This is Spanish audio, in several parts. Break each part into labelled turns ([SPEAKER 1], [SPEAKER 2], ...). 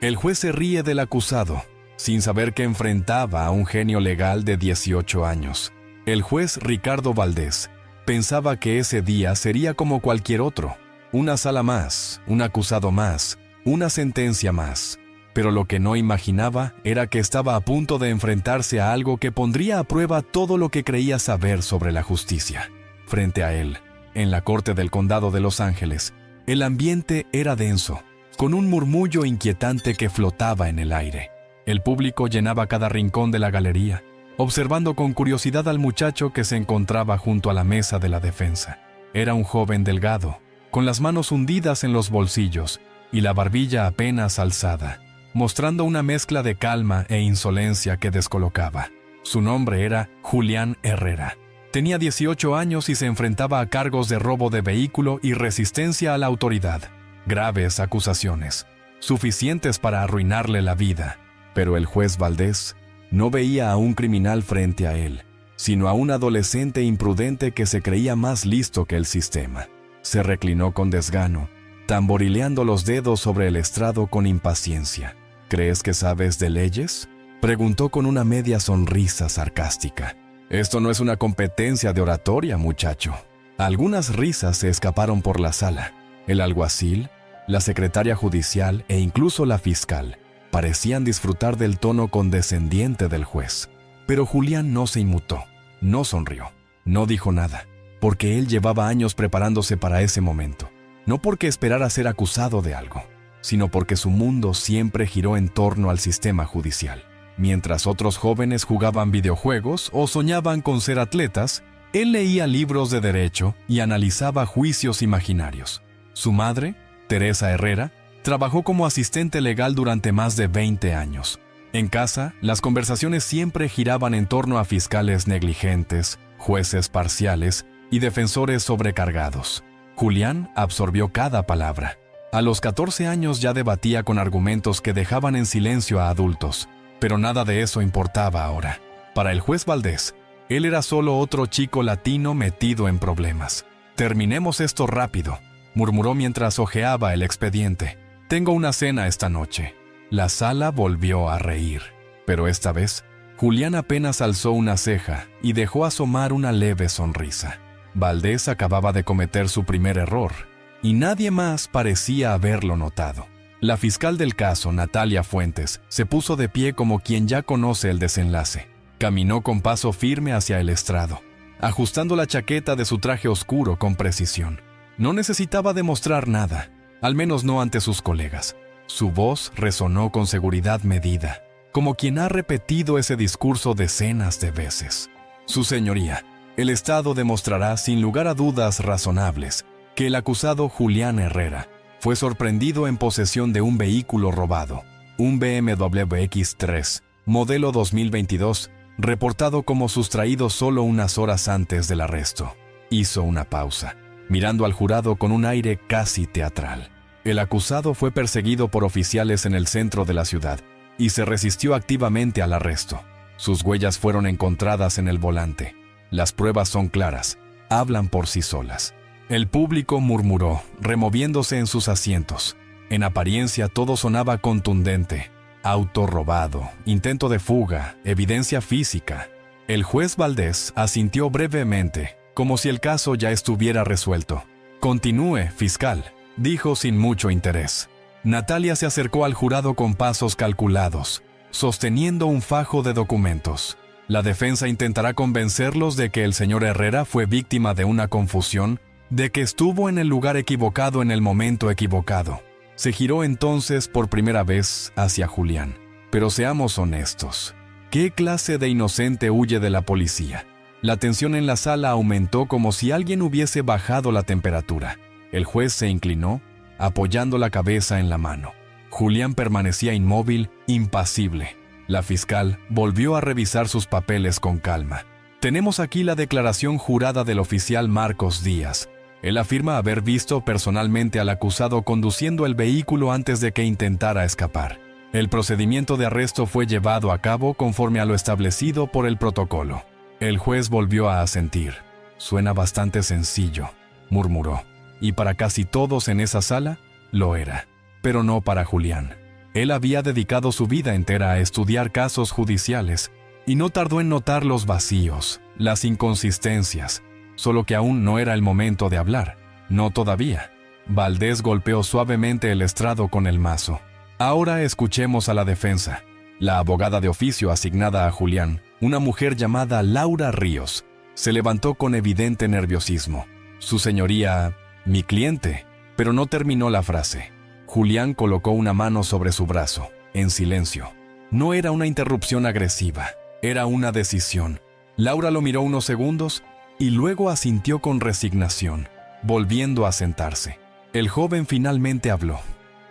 [SPEAKER 1] El juez se ríe del acusado, sin saber que enfrentaba a un genio legal de 18 años. El juez Ricardo Valdés pensaba que ese día sería como cualquier otro. Una sala más, un acusado más, una sentencia más. Pero lo que no imaginaba era que estaba a punto de enfrentarse a algo que pondría a prueba todo lo que creía saber sobre la justicia. Frente a él, en la corte del condado de Los Ángeles, el ambiente era denso, con un murmullo inquietante que flotaba en el aire. El público llenaba cada rincón de la galería, observando con curiosidad al muchacho que se encontraba junto a la mesa de la defensa. Era un joven delgado, con las manos hundidas en los bolsillos y la barbilla apenas alzada, mostrando una mezcla de calma e insolencia que descolocaba. Su nombre era Julián Herrera. Tenía 18 años y se enfrentaba a cargos de robo de vehículo y resistencia a la autoridad. Graves acusaciones, suficientes para arruinarle la vida. Pero el juez Valdés no veía a un criminal frente a él, sino a un adolescente imprudente que se creía más listo que el sistema. Se reclinó con desgano, tamborileando los dedos sobre el estrado con impaciencia. ¿Crees que sabes de leyes?, preguntó con una media sonrisa sarcástica. Esto no es una competencia de oratoria, muchacho. Algunas risas se escaparon por la sala. El alguacil, la secretaria judicial e incluso la fiscal parecían disfrutar del tono condescendiente del juez. Pero Julián no se inmutó, no sonrió, no dijo nada, porque él llevaba años preparándose para ese momento. No porque esperara ser acusado de algo, sino porque su mundo siempre giró en torno al sistema judicial. Mientras otros jóvenes jugaban videojuegos o soñaban con ser atletas, él leía libros de derecho y analizaba juicios imaginarios. Su madre, Teresa Herrera, trabajó como asistente legal durante más de 20 años. En casa, las conversaciones siempre giraban en torno a fiscales negligentes, jueces parciales y defensores sobrecargados. Julián absorbió cada palabra. A los 14 años ya debatía con argumentos que dejaban en silencio a adultos, pero nada de eso importaba ahora. Para el juez Valdés, él era solo otro chico latino metido en problemas. «Terminemos esto rápido», murmuró mientras hojeaba el expediente. «Tengo una cena esta noche». La sala volvió a reír, pero esta vez, Julián apenas alzó una ceja y dejó asomar una leve sonrisa. Valdés acababa de cometer su primer error, y nadie más parecía haberlo notado. La fiscal del caso, Natalia Fuentes, se puso de pie como quien ya conoce el desenlace. Caminó con paso firme hacia el estrado, ajustando la chaqueta de su traje oscuro con precisión. No necesitaba demostrar nada, al menos no ante sus colegas. Su voz resonó con seguridad medida, como quien ha repetido ese discurso decenas de veces. «Su señoría, el Estado demostrará sin lugar a dudas razonables que el acusado Julián Herrera fue sorprendido en posesión de un vehículo robado, un BMW X3, modelo 2022, reportado como sustraído solo unas horas antes del arresto». Hizo una pausa, mirando al jurado con un aire casi teatral. El acusado fue perseguido por oficiales en el centro de la ciudad y se resistió activamente al arresto. Sus huellas fueron encontradas en el volante. Las pruebas son claras, hablan por sí solas. El público murmuró, removiéndose en sus asientos. En apariencia todo sonaba contundente. Auto robado, intento de fuga, evidencia física. El juez Valdés asintió brevemente, como si el caso ya estuviera resuelto. «Continúe, fiscal», dijo sin mucho interés. Natalia se acercó al jurado con pasos calculados, sosteniendo un fajo de documentos. La defensa intentará convencerlos de que el señor Herrera fue víctima de una confusión, de que estuvo en el lugar equivocado en el momento equivocado. Se giró entonces por primera vez hacia Julián. Pero seamos honestos, ¿qué clase de inocente huye de la policía? La tensión en la sala aumentó como si alguien hubiese bajado la temperatura. El juez se inclinó, apoyando la cabeza en la mano. Julián permanecía inmóvil, impasible. La fiscal volvió a revisar sus papeles con calma. «Tenemos aquí la declaración jurada del oficial Marcos Díaz. Él afirma haber visto personalmente al acusado conduciendo el vehículo antes de que intentara escapar. El procedimiento de arresto fue llevado a cabo conforme a lo establecido por el protocolo». El juez volvió a asentir. «Suena bastante sencillo», murmuró. Y para casi todos en esa sala, lo era. Pero no para Julián. Él había dedicado su vida entera a estudiar casos judiciales y no tardó en notar los vacíos, las inconsistencias, solo que aún no era el momento de hablar. No todavía. Valdés golpeó suavemente el estrado con el mazo. Ahora escuchemos a la defensa. La abogada de oficio asignada a Julián, una mujer llamada Laura Ríos, se levantó con evidente nerviosismo. Su señoría, mi cliente, pero no terminó la frase. Julián colocó una mano sobre su brazo, en silencio. No era una interrupción agresiva, era una decisión. Laura lo miró unos segundos y luego asintió con resignación, volviendo a sentarse. El joven finalmente habló.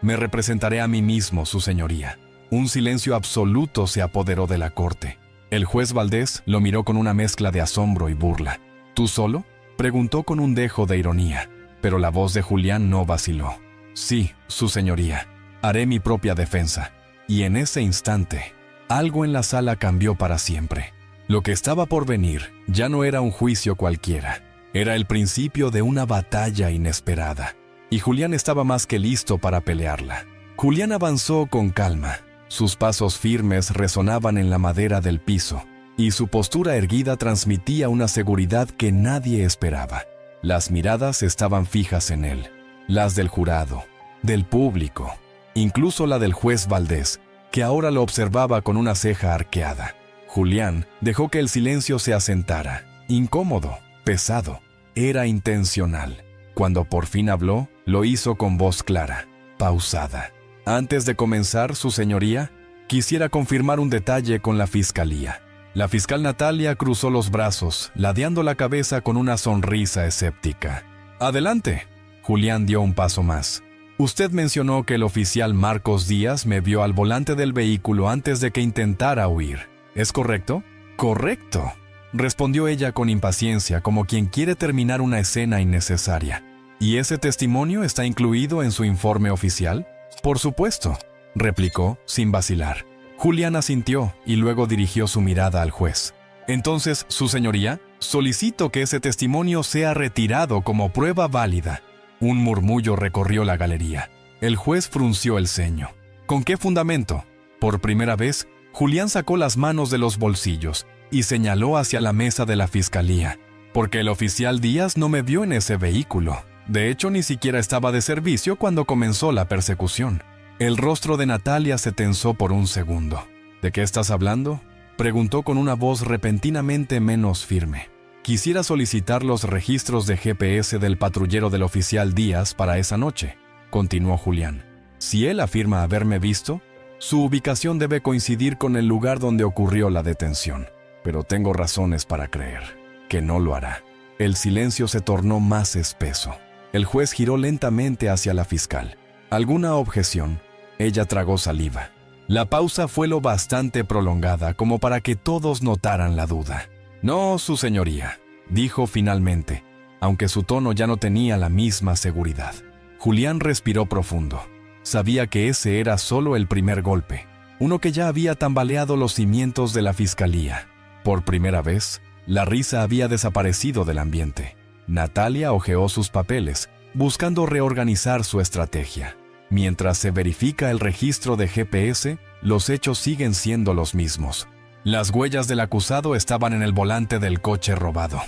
[SPEAKER 1] Me representaré a mí mismo, su señoría. Un silencio absoluto se apoderó de la corte. El juez Valdés lo miró con una mezcla de asombro y burla. ¿Tú solo?, preguntó con un dejo de ironía, pero la voz de Julián no vaciló. Sí, su señoría, haré mi propia defensa. Y en ese instante, algo en la sala cambió para siempre. Lo que estaba por venir ya no era un juicio cualquiera, era el principio de una batalla inesperada. Y Julián estaba más que listo para pelearla. Julián avanzó con calma. Sus pasos firmes resonaban en la madera del piso, y su postura erguida transmitía una seguridad que nadie esperaba. Las miradas estaban fijas en él, las del jurado, del público, incluso la del juez Valdés, que ahora lo observaba con una ceja arqueada. Julián dejó que el silencio se asentara, incómodo, pesado. Era intencional. Cuando por fin habló, lo hizo con voz clara, pausada. Antes de comenzar, su señoría, quisiera confirmar un detalle con la fiscalía. La fiscal Natalia cruzó los brazos, ladeando la cabeza con una sonrisa escéptica. Adelante. Julián dio un paso más. Usted mencionó que el oficial Marcos Díaz me vio al volante del vehículo antes de que intentara huir. ¿Es correcto? Correcto, respondió ella con impaciencia, como quien quiere terminar una escena innecesaria. ¿Y ese testimonio está incluido en su informe oficial? Por supuesto, replicó sin vacilar. Julián asintió y luego dirigió su mirada al juez. Entonces, su señoría, solicito que ese testimonio sea retirado como prueba válida. Un murmullo recorrió la galería. El juez frunció el ceño. ¿Con qué fundamento? Por primera vez, Julián sacó las manos de los bolsillos y señaló hacia la mesa de la fiscalía. Porque el oficial Díaz no me vio en ese vehículo. De hecho, ni siquiera estaba de servicio cuando comenzó la persecución. El rostro de Natalia se tensó por un segundo. ¿De qué estás hablando?, preguntó con una voz repentinamente menos firme. Quisiera solicitar los registros de GPS del patrullero del oficial Díaz para esa noche, continuó Julián. Si él afirma haberme visto, su ubicación debe coincidir con el lugar donde ocurrió la detención. Pero tengo razones para creer que no lo hará. El silencio se tornó más espeso. El juez giró lentamente hacia la fiscal. ¿Alguna objeción? Ella tragó saliva. La pausa fue lo bastante prolongada como para que todos notaran la duda. No, su señoría, dijo finalmente, aunque su tono ya no tenía la misma seguridad. Julián respiró profundo. Sabía que ese era solo el primer golpe, uno que ya había tambaleado los cimientos de la fiscalía. Por primera vez, la risa había desaparecido del ambiente. Natalia hojeó sus papeles, buscando reorganizar su estrategia. Mientras se verifica el registro de GPS, los hechos siguen siendo los mismos. Las huellas del acusado estaban en el volante del coche robado.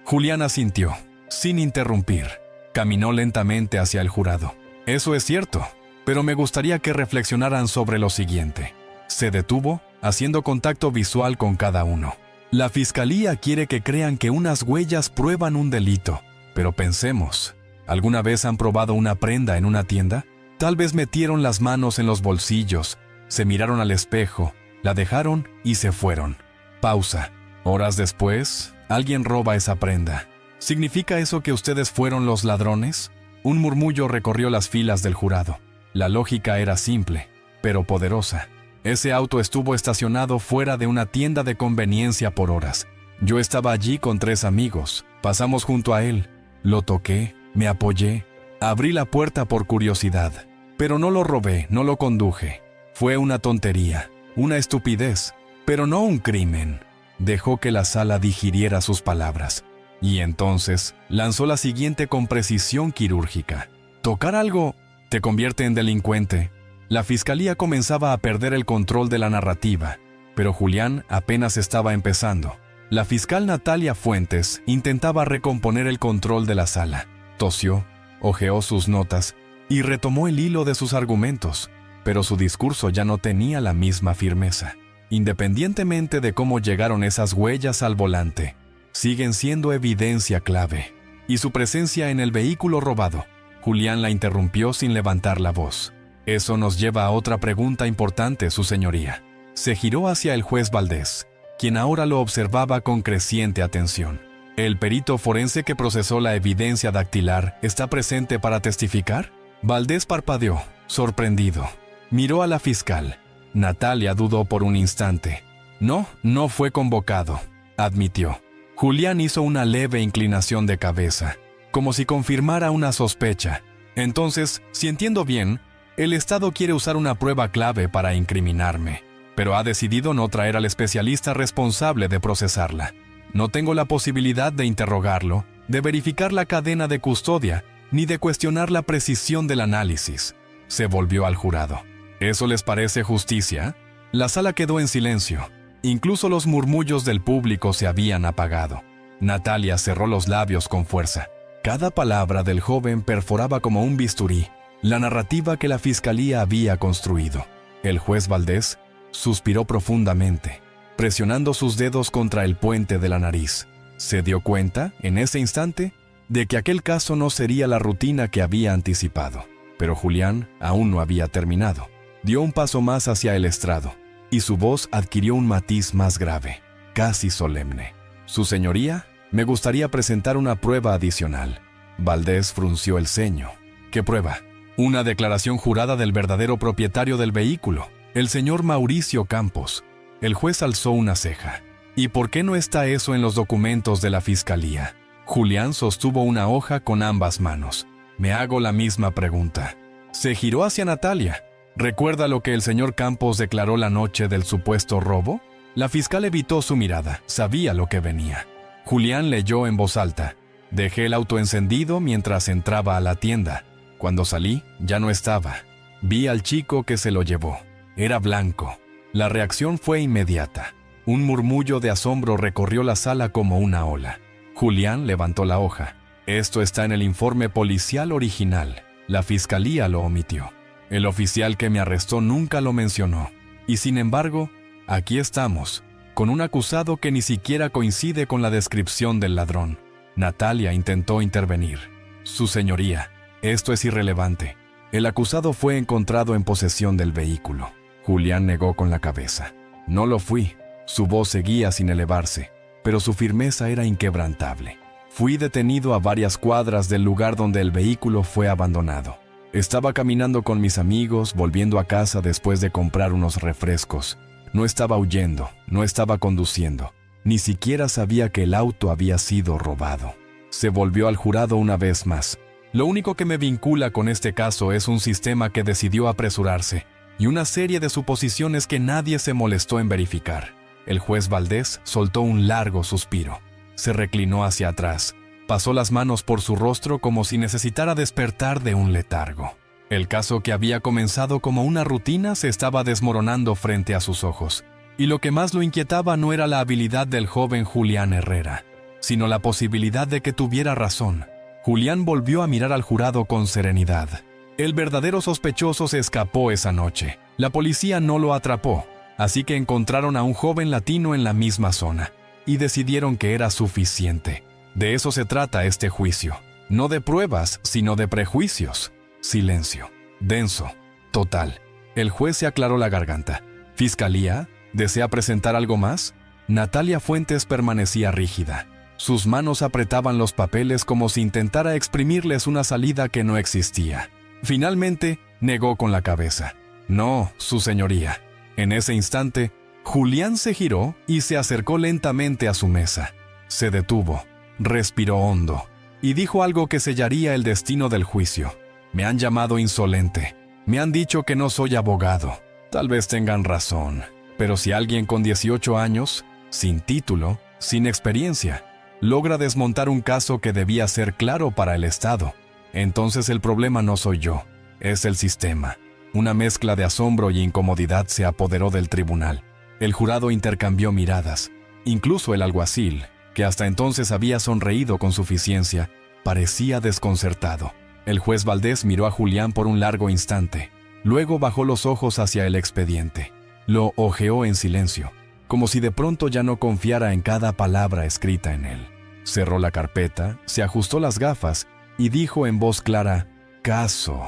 [SPEAKER 1] Julián asintió, sin interrumpir. Caminó lentamente hacia el jurado. Eso es cierto, pero me gustaría que reflexionaran sobre lo siguiente. Se detuvo, haciendo contacto visual con cada uno. La fiscalía quiere que crean que unas huellas prueban un delito, pero pensemos, ¿alguna vez han probado una prenda en una tienda? Tal vez metieron las manos en los bolsillos, se miraron al espejo, la dejaron y se fueron. Pausa. Horas después, alguien roba esa prenda. ¿Significa eso que ustedes fueron los ladrones? Un murmullo recorrió las filas del jurado. La lógica era simple, pero poderosa. Ese auto estuvo estacionado fuera de una tienda de conveniencia por horas. Yo estaba allí con 3 amigos. Pasamos junto a él. Lo toqué, me apoyé, abrí la puerta por curiosidad. Pero no lo robé, no lo conduje. Fue una tontería, una estupidez, pero no un crimen. Dejó que la sala digiriera sus palabras. Y entonces lanzó la siguiente con precisión quirúrgica. Tocar algo te convierte en delincuente. La fiscalía comenzaba a perder el control de la narrativa, pero Julián apenas estaba empezando. La fiscal Natalia Fuentes intentaba recomponer el control de la sala. Tosió, hojeó sus notas y retomó el hilo de sus argumentos, pero su discurso ya no tenía la misma firmeza. Independientemente de cómo llegaron esas huellas al volante, siguen siendo evidencia clave. Y su presencia en el vehículo robado. Julián la interrumpió sin levantar la voz. Eso nos lleva a otra pregunta importante, su señoría. Se giró hacia el juez Valdés, quien ahora lo observaba con creciente atención. ¿El perito forense que procesó la evidencia dactilar está presente para testificar? Valdés parpadeó, sorprendido. Miró a la fiscal. Natalia dudó por un instante. No fue convocado, admitió. Julián hizo una leve inclinación de cabeza, como si confirmara una sospecha. Entonces, si entiendo bien, el Estado quiere usar una prueba clave para incriminarme, pero ha decidido no traer al especialista responsable de procesarla. No tengo la posibilidad de interrogarlo, de verificar la cadena de custodia, ni de cuestionar la precisión del análisis. Se volvió al jurado. ¿Eso les parece justicia? La sala quedó en silencio. Incluso los murmullos del público se habían apagado. Natalia cerró los labios con fuerza. Cada palabra del joven perforaba como un bisturí la narrativa que la fiscalía había construido. El juez Valdés suspiró profundamente, presionando sus dedos contra el puente de la nariz. Se dio cuenta, en ese instante, de que aquel caso no sería la rutina que había anticipado. Pero Julián aún no había terminado. Dio un paso más hacia el estrado, y su voz adquirió un matiz más grave, casi solemne. Su señoría, me gustaría presentar una prueba adicional. Valdés frunció el ceño. ¿Qué prueba? Una declaración jurada del verdadero propietario del vehículo, el señor Mauricio Campos. El juez alzó una ceja. ¿Y por qué no está eso en los documentos de la fiscalía? Julián sostuvo una hoja con ambas manos. Me hago la misma pregunta. Se giró hacia Natalia. ¿Recuerda lo que el señor Campos declaró la noche del supuesto robo? La fiscal evitó su mirada, sabía lo que venía. Julián leyó en voz alta. Dejé el auto encendido mientras entraba a la tienda. Cuando salí, ya no estaba. Vi al chico que se lo llevó. Era blanco. La reacción fue inmediata. Un murmullo de asombro recorrió la sala como una ola. Julián levantó la hoja. Esto está en el informe policial original. La fiscalía lo omitió. El oficial que me arrestó nunca lo mencionó. Y sin embargo, aquí estamos, con un acusado que ni siquiera coincide con la descripción del ladrón. Natalia intentó intervenir. Su señoría, esto es irrelevante. El acusado fue encontrado en posesión del vehículo. Julián negó con la cabeza. No lo fui. Su voz seguía sin elevarse, pero su firmeza era inquebrantable. Fui detenido a varias cuadras del lugar donde el vehículo fue abandonado. Estaba caminando con mis amigos, volviendo a casa después de comprar unos refrescos. No estaba huyendo, no estaba conduciendo. Ni siquiera sabía que el auto había sido robado. Se volvió al jurado una vez más. Lo único que me vincula con este caso es un sistema que decidió apresurarse y una serie de suposiciones que nadie se molestó en verificar. El juez Valdés soltó un largo suspiro. Se reclinó hacia atrás. Pasó las manos por su rostro como si necesitara despertar de un letargo. El caso que había comenzado como una rutina se estaba desmoronando frente a sus ojos. Y lo que más lo inquietaba no era la habilidad del joven Julián Herrera, sino la posibilidad de que tuviera razón. Julián volvió a mirar al jurado con serenidad. El verdadero sospechoso se escapó esa noche. La policía no lo atrapó, así que encontraron a un joven latino en la misma zona, y decidieron que era suficiente. De eso se trata este juicio. No de pruebas, sino de prejuicios. Silencio. Denso. Total. El juez se aclaró la garganta. ¿Fiscalía? ¿Desea presentar algo más? Natalia Fuentes permanecía rígida. Sus manos apretaban los papeles como si intentara exprimirles una salida que no existía. Finalmente, negó con la cabeza. No, su señoría. En ese instante, Julián se giró y se acercó lentamente a su mesa. Se detuvo, respiró hondo y dijo algo que sellaría el destino del juicio. Me han llamado insolente. Me han dicho que no soy abogado. Tal vez tengan razón. Pero si alguien con 18 años, sin título, sin experiencia, logra desmontar un caso que debía ser claro para el Estado, entonces el problema no soy yo, es el sistema. Una mezcla de asombro y incomodidad se apoderó del tribunal. El jurado intercambió miradas. Incluso el alguacil, que hasta entonces había sonreído con suficiencia, parecía desconcertado. El juez Valdés miró a Julián por un largo instante. Luego bajó los ojos hacia el expediente. Lo hojeó en silencio, como si de pronto ya no confiara en cada palabra escrita en él. Cerró la carpeta, se ajustó las gafas y dijo en voz clara: «Caso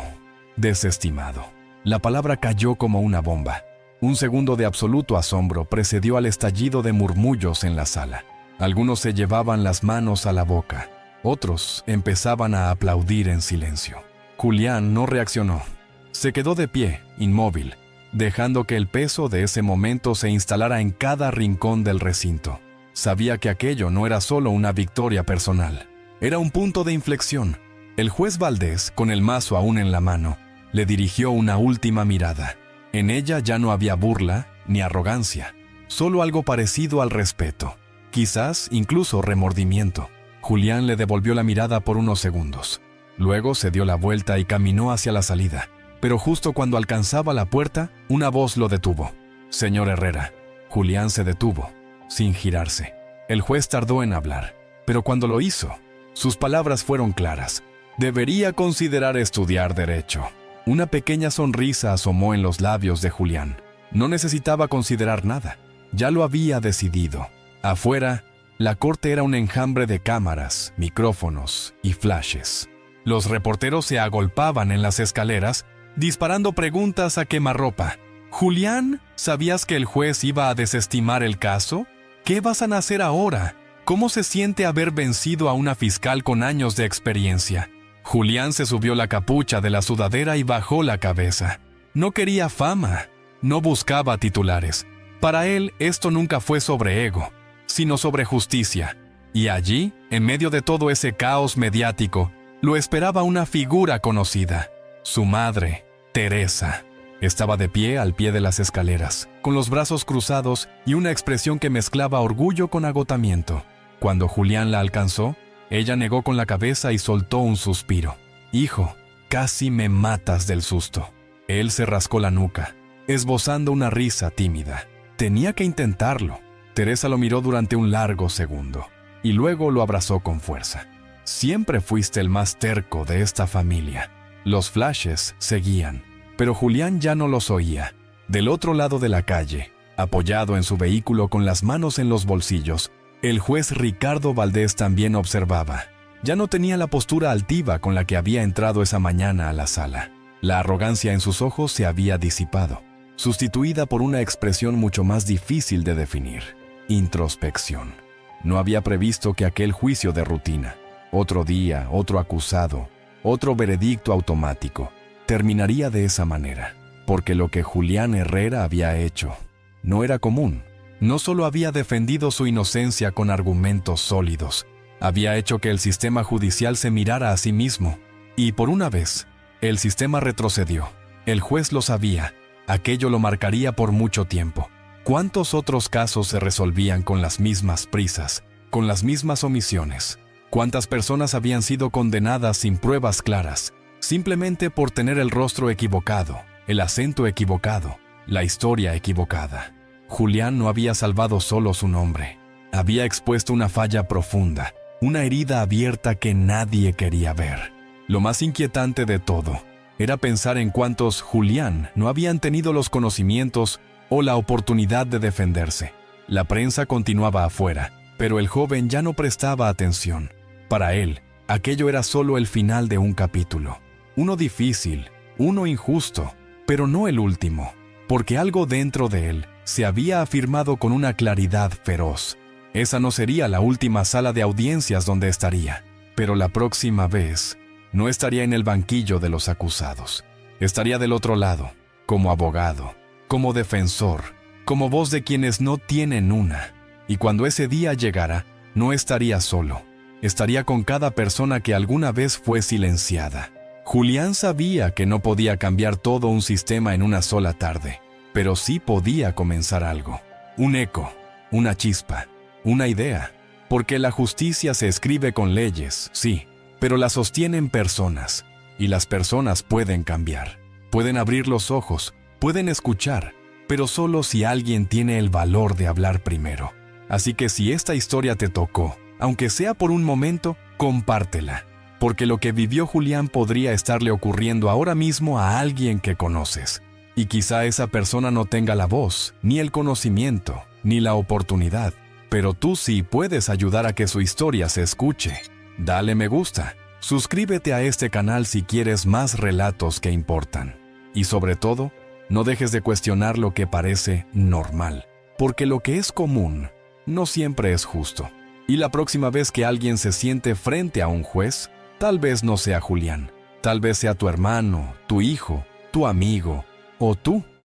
[SPEAKER 1] desestimado». La palabra cayó como una bomba. Un segundo de absoluto asombro precedió al estallido de murmullos en la sala. Algunos se llevaban las manos a la boca. Otros empezaban a aplaudir en silencio. Julián no reaccionó. Se quedó de pie, inmóvil, dejando que el peso de ese momento se instalara en cada rincón del recinto. Sabía que aquello no era solo una victoria personal. Era un punto de inflexión. El juez Valdés, con el mazo aún en la mano, le dirigió una última mirada. En ella ya no había burla ni arrogancia, solo algo parecido al respeto, quizás incluso remordimiento. Julián le devolvió la mirada por unos segundos. Luego se dio la vuelta y caminó hacia la salida. Pero justo cuando alcanzaba la puerta, una voz lo detuvo. «Señor Herrera». Julián se detuvo, sin girarse. El juez tardó en hablar, pero cuando lo hizo, sus palabras fueron claras. «Debería considerar estudiar Derecho». Una pequeña sonrisa asomó en los labios de Julián. No necesitaba considerar nada. Ya lo había decidido. Afuera, la corte era un enjambre de cámaras, micrófonos y flashes. Los reporteros se agolpaban en las escaleras, disparando preguntas a quemarropa. «Julián, ¿sabías que el juez iba a desestimar el caso? ¿Qué vas a hacer ahora? ¿Cómo se siente haber vencido a una fiscal con años de experiencia?» Julián se subió la capucha de la sudadera y bajó la cabeza. No quería fama, no buscaba titulares. Para él esto nunca fue sobre ego, sino sobre justicia. Y allí, en medio de todo ese caos mediático, lo esperaba una figura conocida. Su madre, Teresa. Estaba de pie al pie de las escaleras, con los brazos cruzados y una expresión que mezclaba orgullo con agotamiento. Cuando Julián la alcanzó, ella negó con la cabeza y soltó un suspiro. «Hijo, casi me matas del susto». Él se rascó la nuca, esbozando una risa tímida. Tenía que intentarlo. Teresa lo miró durante un largo segundo, y luego lo abrazó con fuerza. «Siempre fuiste el más terco de esta familia». Los flashes seguían, pero Julián ya no los oía. Del otro lado de la calle, apoyado en su vehículo con las manos en los bolsillos, el juez Ricardo Valdés también observaba. Ya no tenía la postura altiva con la que había entrado esa mañana a la sala. La arrogancia en sus ojos se había disipado, sustituida por una expresión mucho más difícil de definir: introspección. No había previsto que aquel juicio de rutina, otro día, otro acusado, otro veredicto automático, terminaría de esa manera, porque lo que Julián Herrera había hecho no era común. No solo había defendido su inocencia con argumentos sólidos, había hecho que el sistema judicial se mirara a sí mismo. Y por una vez, el sistema retrocedió. El juez lo sabía, aquello lo marcaría por mucho tiempo. ¿Cuántos otros casos se resolvían con las mismas prisas, con las mismas omisiones? ¿Cuántas personas habían sido condenadas sin pruebas claras, simplemente por tener el rostro equivocado, el acento equivocado, la historia equivocada? Julián no había salvado solo su nombre. Había expuesto una falla profunda, una herida abierta que nadie quería ver. Lo más inquietante de todo era pensar en cuántos Julián no habían tenido los conocimientos o la oportunidad de defenderse. La prensa continuaba afuera, pero el joven ya no prestaba atención. Para él, aquello era solo el final de un capítulo. Uno difícil, uno injusto, pero no el último, porque algo dentro de él se había afirmado con una claridad feroz. Esa no sería la última sala de audiencias donde estaría, pero la próxima vez no estaría en el banquillo de los acusados. Estaría del otro lado, como abogado, como defensor, como voz de quienes no tienen una. Y cuando ese día llegara, no estaría solo. Estaría con cada persona que alguna vez fue silenciada. Julián sabía que no podía cambiar todo un sistema en una sola tarde, pero sí podía comenzar algo. Un eco, una chispa, una idea. Porque la justicia se escribe con leyes, sí, pero la sostienen personas, y las personas pueden cambiar. Pueden abrir los ojos, pueden escuchar, pero solo si alguien tiene el valor de hablar primero. Así que si esta historia te tocó, aunque sea por un momento, compártela, porque lo que vivió Julián podría estarle ocurriendo ahora mismo a alguien que conoces. Y quizá esa persona no tenga la voz, ni el conocimiento, ni la oportunidad, pero tú sí puedes ayudar a que su historia se escuche. Dale me gusta, suscríbete a este canal si quieres más relatos que importan. Y sobre todo, no dejes de cuestionar lo que parece normal, porque lo que es común no siempre es justo. Y la próxima vez que alguien se siente frente a un juez, tal vez no sea Julián, tal vez sea tu hermano, tu hijo, tu amigo o tú.